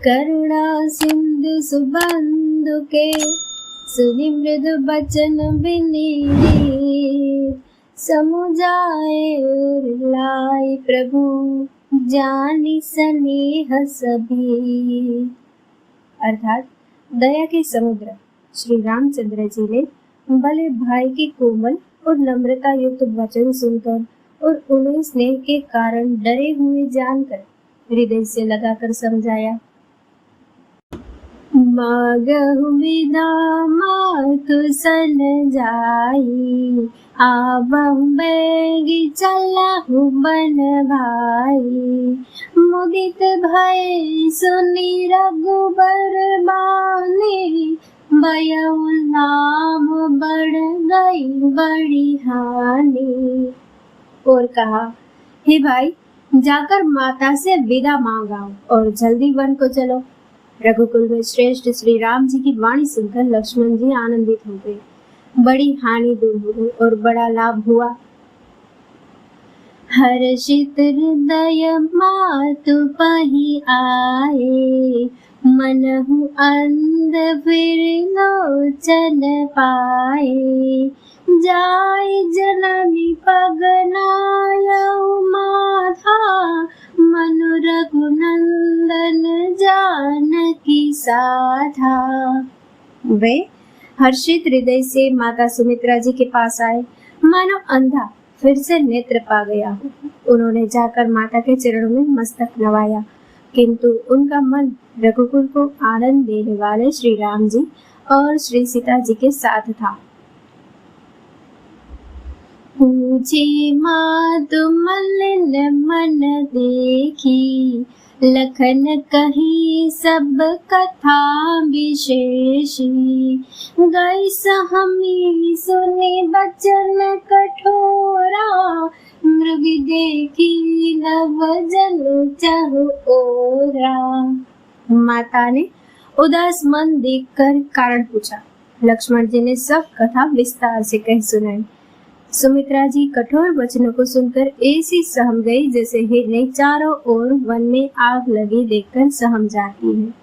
करुणा सिंधु सुबंधु के सुनि मृदु बचन विनीत। समुझाए और लाई प्रभु जानी स्नेह सभी। अर्थात दया के समुद्र श्री रामचंद्र जी ने भले भाई की कोमल और नम्रता युक्त वचन सुनकर और उन्हें स्नेह के कारण डरे हुए जानकर हृदय से लगाकर समझाया। मागहु विदा मातु सन जाई, आबहु बैगी चलहु बन भाई। मुदित भय सुनि रघुबर बानी, भयउ नाम बढ़ गई बड़ी हानि। और कहा, हे भाई, जाकर माता से विदा मांगाओ और जल्दी वन को चलो। रघुकुल में श्रेष्ठ श्री राम जी की वाणी सुनकर लक्ष्मण जी आनंदित हो गए। बड़ी हानि दूर हो गई और बड़ा लाभ हुआ। हर्षित हृदय मातु पहि आए, मनहु अंध फिर लोचन पाए। जाय जननी पग नायउ माधा, मनु रघुनंदन जानकी साधा। वे हर्षित हृदय से माता सुमित्रा जी के पास आए, मानो अंधा फिर से नेत्र पा गया। उन्होंने जाकर माता के चरणों में मस्तक नवाया, किंतु उनका मन रघुकुल को आनंद देने वाले श्री राम जी और श्री सीता जी के साथ था। पूछे मातु मलिन मन देखी, लखन कही सब कथा विशेषी। गई सहमी सुने बचन कठोरा, मृग देखी नव जन चहु ओरा। माता ने उदास मन देखकर कारण पूछा। लक्ष्मण जी ने सब कथा विस्तार से कह सुनाई। सुमित्रा जी कठोर वचनों को सुनकर ऐसी सहम गई जैसे हिरनी चारों ओर वन में आग लगी देखकर सहम जाती है।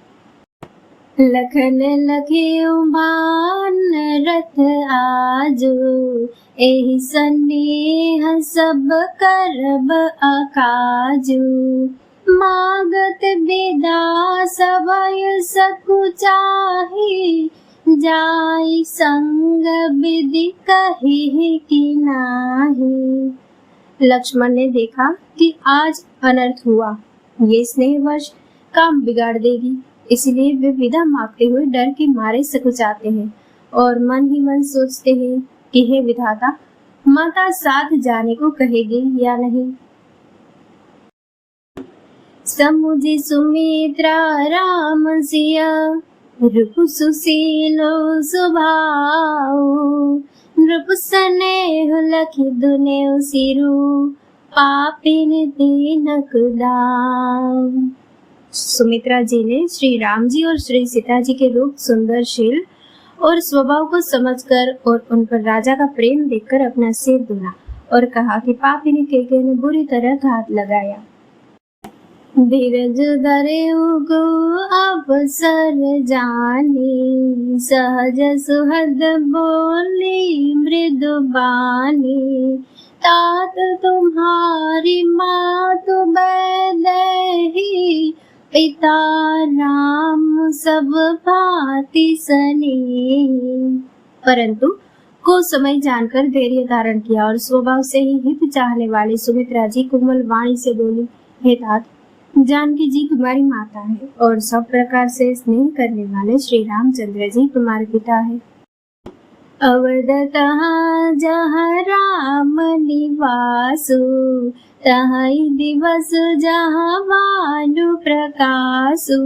लखन लखे भान रथ आजो, एहि सनेह सब करब अकाजो। मागत विदा सबय सकुचाही, जाई संग विधि कहि कि नाही। लक्ष्मण ने देखा कि आज अनर्थ हुआ, ये स्नेहवश काम बिगाड़ देगी, इसलिए वे विदा मांगते हुए डर के मारे सकुचाते हैं और मन ही मन सोचते हैं कि हे विधाता, माता साथ जाने को कहेगी या नहीं। समुझी सुमित्रा राम सिया, रूप सुशीलो सुभाऊ। नृप स्नेह लखि दुनेउ सिरु, पापिन दीनक दाऊ। सुमित्रा जी ने श्री राम जी और श्री सीता जी के रूप, सुंदरशील और स्वभाव को समझकर और उन पर राजा का प्रेम देखकर अपना सिर धुना और कहा कि पापिनी केकई ने बुरी तरह घात लगाया। धीरज धरे उगो अवसर जानी, सहज सुहद बोली मृदु बानी। तात तुम्हारी मातु बैदेही, पिता राम सब भांति स्नेही। परंतु को समय जानकर धैर्य धारण किया और स्वभाव से ही हित चाहने वाली सुमित्रा जी कोमल वाणी से बोली, हे तात, जानकी जी तुम्हारी माता है और सब प्रकार से स्नेह करने वाले श्री रामचंद्र जी तुम्हारे पिता है। अवध तहाँ जहाँ राम निवासु, तहीं दिवस जहाँ भानु प्रकाशु।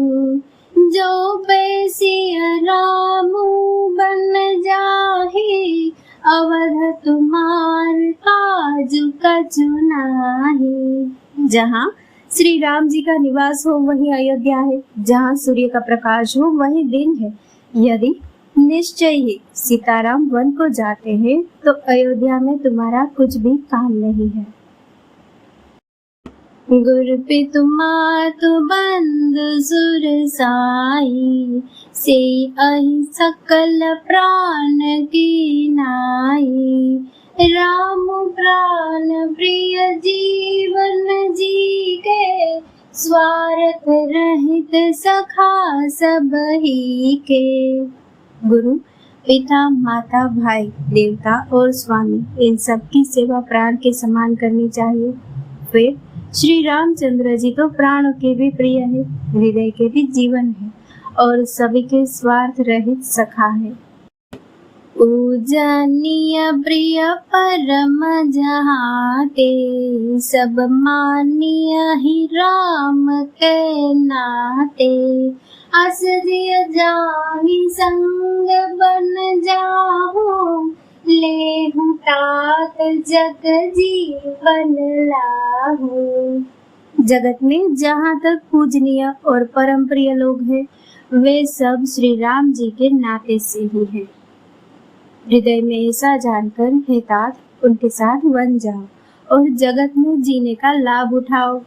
जो बेसिया रामु बन जाहि, अवध तुम्हार काजु कछु नाही। जहाँ श्री राम जी का निवास हो वही अयोध्या है, जहाँ सूर्य का प्रकाश हो वही दिन है। यदि निश्चय ही सीताराम वन को जाते हैं तो अयोध्या में तुम्हारा कुछ भी काम नहीं है। गुरु पितु मातु बंधु सुर साई, से अहि सकल प्राण की नाई। राम प्राण प्रिय जीवन जी के, स्वार्थ रहित सखा सब ही के। गुरु, पिता, माता, भाई, देवता और स्वामी, इन सब की सेवा प्राण के समान करनी चाहिए। फिर श्री रामचंद्र जी तो प्राणों के भी प्रिय है, हृदय के भी जीवन है और सभी के स्वार्थ रहित सखा है। पूजनीय प्रिय परम जहाते, सब मानिय ही राम के नाते। अस जिय जाहि संग बन जाहु, लेहु तात जग जीवन लाहु। जगत में जहाँ तक पूजनीय और परम प्रिय लोग हैं, वे सब श्री राम जी के नाते से ही हैं। हृदय में ऐसा जानकर हे तात, उनके साथ बन जाओ और जगत में जीने का लाभ उठाओ।